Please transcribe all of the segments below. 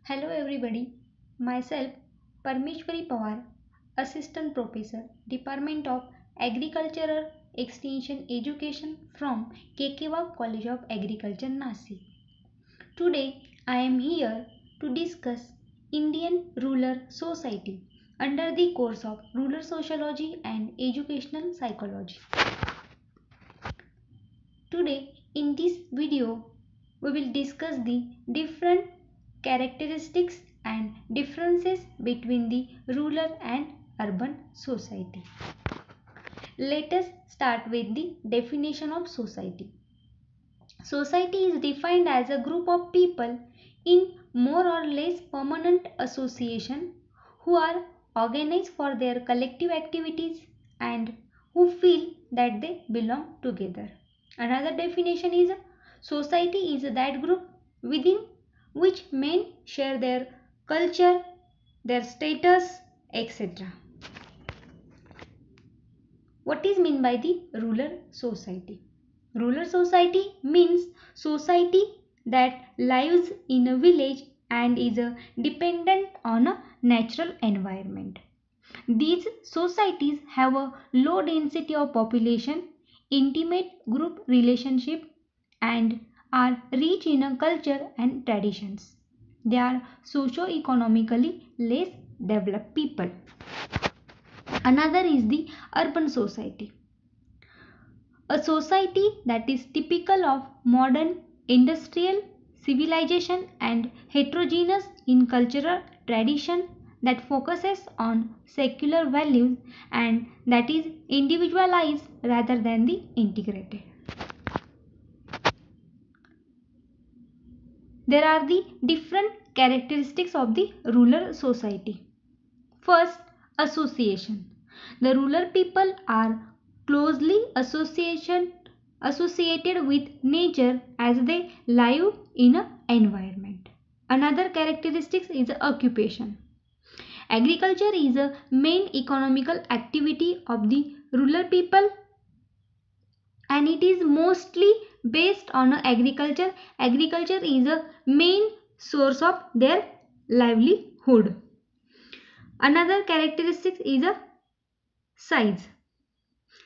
Hello everybody, myself Parmeshwari Pawar, Assistant Professor, Department of Agricultural Extension Education from Kekewa College of Agriculture, Nashik. Today I am here to discuss Indian Rural Society under the course of Rural Sociology and Educational Psychology. Today in this video we will discuss the different characteristics and differences between the rural and urban society. Let us start with the definition of society. Society is defined as a group of people in more or less permanent association who are organized for their collective activities and who feel that they belong together. Another definition is society is that group within which men share their culture, their status, etc. What is meant by the rural society? Rural society means society that lives in a village and is dependent on a natural environment. These societies have a low density of population, intimate group relationship, and are rich in a culture and traditions. They are socio-economically less developed people. Another is the urban society. A society that is typical of modern industrial civilization and heterogeneous in cultural tradition that focuses on secular values and that is individualized rather than the integrated. There are the different characteristics of the rural society. First, association. The rural people are closely associated with nature as they live in an environment. Another characteristic is occupation. Agriculture is a main economical activity of the rural people and it is mostly based on agriculture. Agriculture is a main source of their livelihood. Another characteristic is a size.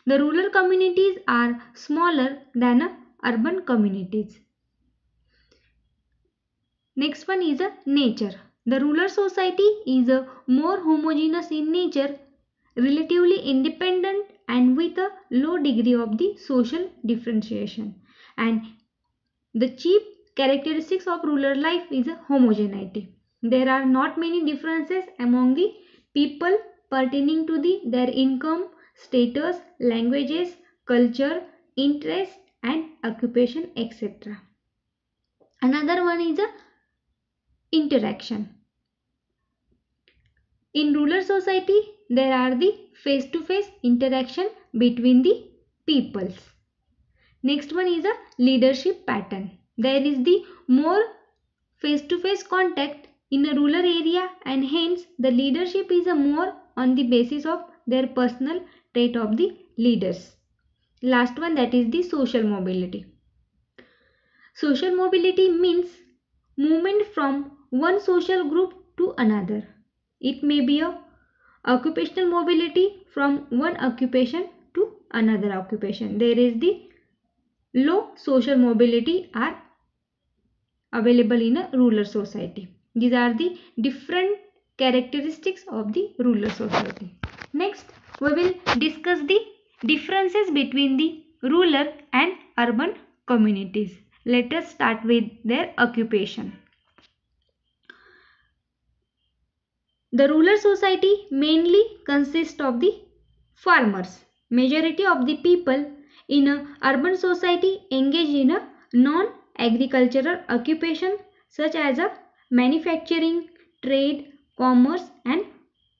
The rural communities are smaller than urban communities. Next one is a nature. The rural society is a more homogeneous in nature, relatively independent and with a low degree of the social differentiation. And the chief characteristics of rural life is a homogeneity. There are not many differences among the people pertaining to their income, status, languages, culture, interest and occupation, etc. Another one is a interaction. In rural society, there are the face-to-face interaction between the peoples. Next one is a leadership pattern. There is the more face-to-face contact in a rural area and hence the leadership is a more on the basis of their personal trait of the leaders. Last one, that is the social mobility. Social mobility means movement from one social group to another. It may be a occupational mobility from one occupation to another occupation. There is the low social mobility are available in a rural society. These are the different characteristics of the rural society. Next, we will discuss the differences between the rural and urban communities. Let us start with their occupation. The rural society mainly consists of the farmers. Majority of the people in a urban society engage in a non-agricultural occupation such as a manufacturing, trade, commerce and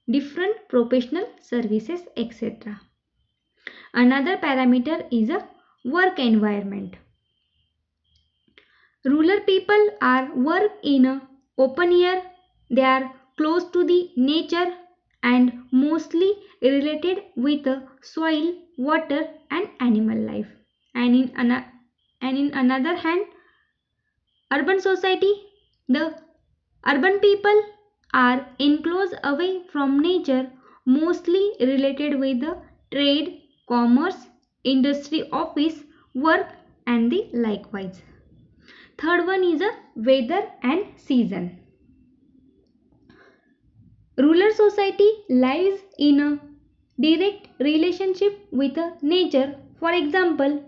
different professional services, etc. Another parameter is a work environment. Rural people are work in a open air. They are close to the nature and mostly related with soil, water and animal life. And in another hand, urban society, the Urban people are enclosed away from nature, mostly related with the trade, commerce, industry, office, work and the likewise. Third one is a weather and season. Rural society lives in a direct relationship with nature. For example,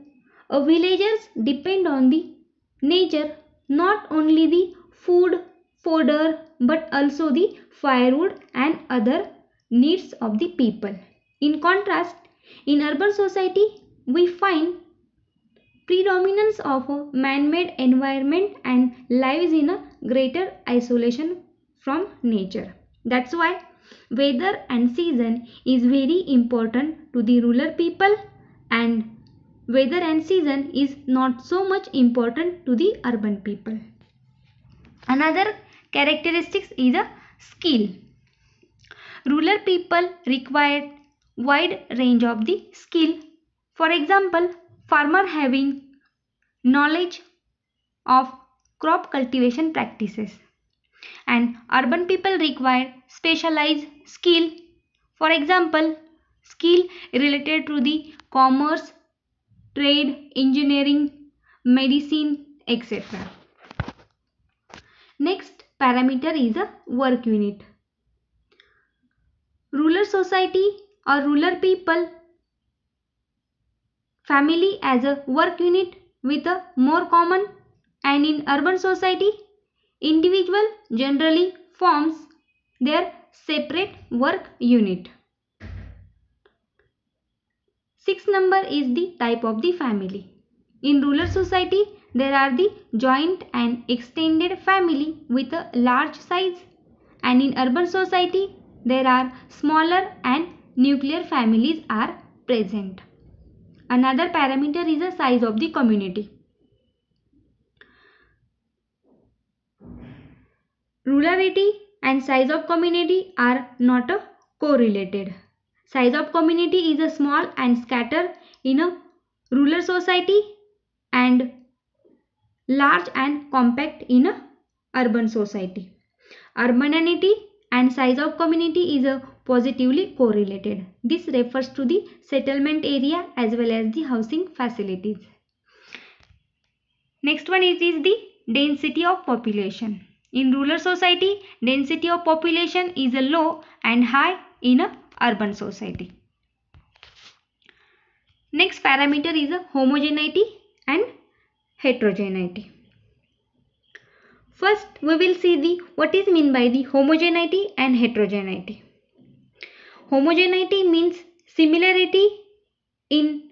villagers depend on the nature, not only the food, fodder, but also the firewood and other needs of the people. In contrast, in urban society, we find predominance of a man-made environment and lives in a greater isolation from nature. That's why weather and season is very important to the rural people, and weather and season is not so much important to the urban people. Another characteristics is a skill. Rural people require wide range of the skill. For example, farmer having knowledge of crop cultivation practices, and urban people require specialized skill. For example, skill related to the commerce, trade, engineering, medicine, etc. Next parameter is a work unit. Rural society or rural people family as a work unit with a more common, and in urban society individual generally forms their separate work unit. Sixth number is the type of the family. In rural society there are the joint and extended family with a large size, and in urban society there are smaller and nuclear families are present. Another parameter is the size of the community. Rurality and size of community are not correlated. Size of community is a small and scattered in a rural society and large and compact in a urban society. Urbanity and size of community is a positively correlated. This refers to the settlement area as well as the housing facilities. Next one is the density of population. In rural society, density of population is a low and high in a urban society. Next parameter is a homogeneity and heterogeneity. First, we will see the what is meant by the homogeneity and heterogeneity. Homogeneity means similarity in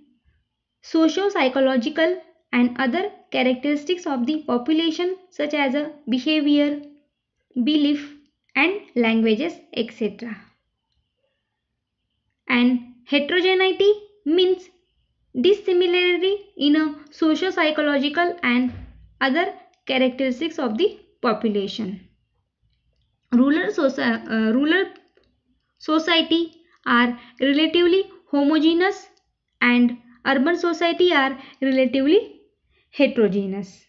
socio-psychological and other characteristics of the population such as a behavior, belief and languages, etc. And heterogeneity means dissimilarity in a socio-psychological and other characteristics of the population. Rural society are relatively homogeneous and urban society are relatively heterogeneous.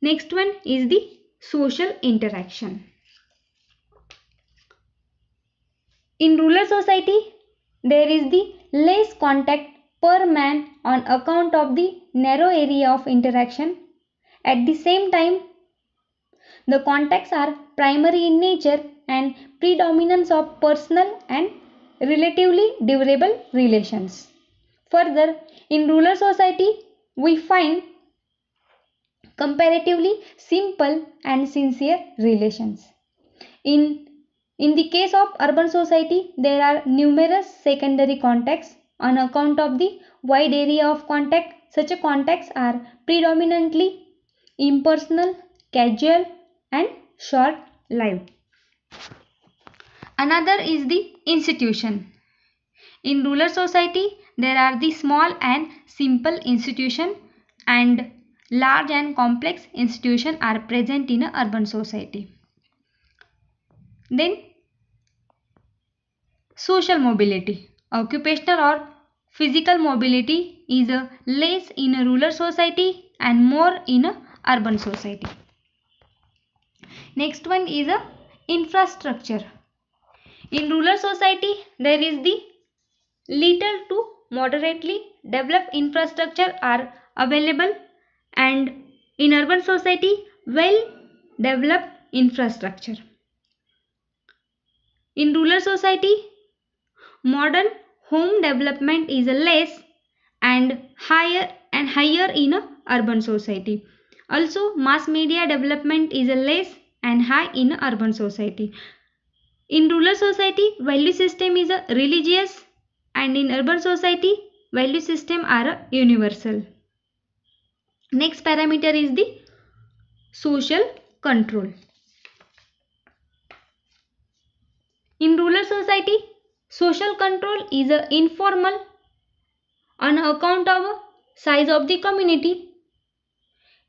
Next one is the social interaction. In rural society, there is the less contact per man on account of the narrow area of interaction. At the same time, the contacts are primary in nature and predominance of personal and relatively durable relations. Further, in rural society, we find comparatively simple and sincere relations. In the case of urban society, there are numerous secondary contacts on account of the wide area of contact. Such contacts are predominantly impersonal, casual and short-lived. Another is the institution. In rural society, there are the small and simple institution, and large and complex institutions are present in a urban society. Then social mobility. Occupational or physical mobility is less in a rural society and more in a urban society. Next one is a infrastructure. In rural society, there is the little to moderately developed infrastructure are available, and in urban society, well developed infrastructure. In rural society, modern home development is less and higher in a urban society. Also, mass media development is less and high in a urban society. In rural society, value system is a religious, and in urban society, value system are a universal. Next parameter is the social control. In rural society, social control is informal on account of size of the community.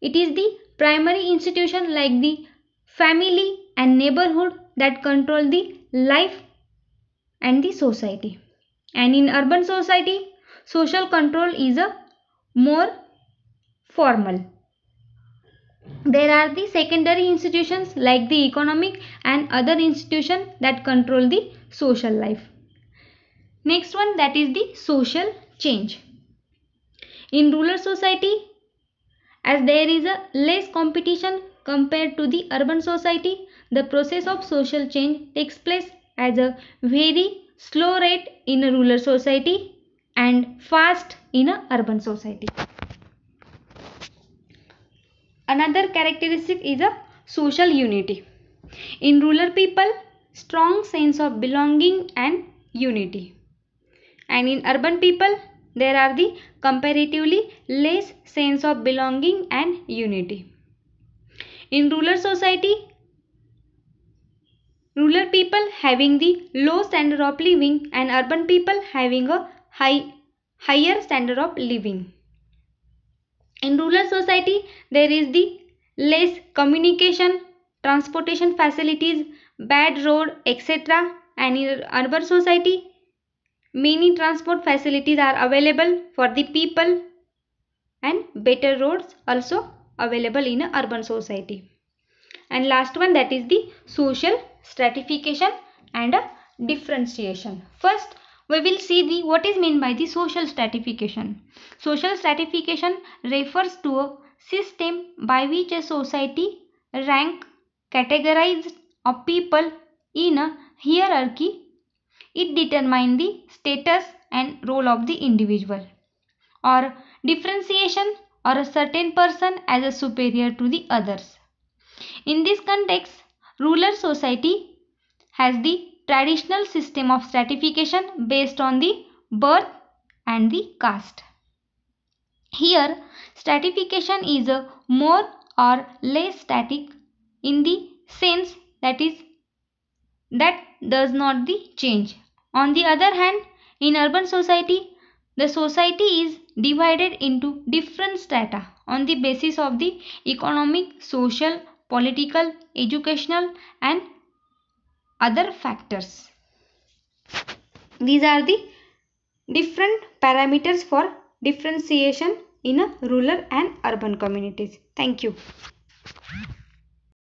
It is the primary institution like the family and neighborhood that control the life and the society. And in urban society, social control is a more formal. There are the secondary institutions like the economic and other institutions that control the social life. Next one, that is the social change. In rural society, as there is a less competition compared to the urban society, the process of social change takes place at a very slow rate in a rural society and fast in a urban society. Another characteristic is a social unity. In rural people, strong sense of belonging and unity. And in urban people, there are the comparatively less sense of belonging and unity. In rural society, rural people having the low standard of living and urban people having a higher standard of living. In rural society, there is the less communication, transportation facilities, bad road, etc. And in urban society, many transport facilities are available for the people and better roads also available in a urban society. And last one, that is the social stratification and a differentiation. First, we will see what is meant by the social stratification. Social stratification refers to a system by which a society rank categorized of people in a hierarchy. It determines the status and role of the individual, or differentiation, or a certain person as a superior to the others. In this context, rural society has the traditional system of stratification based on the birth and the caste. Here, stratification is a more or less static in the sense that does not the change. On the other hand, in urban society, the society is divided into different strata on the basis of the economic, social, political, educational and other factors. These are the different parameters for differentiation in a rural and urban communities. Thank you.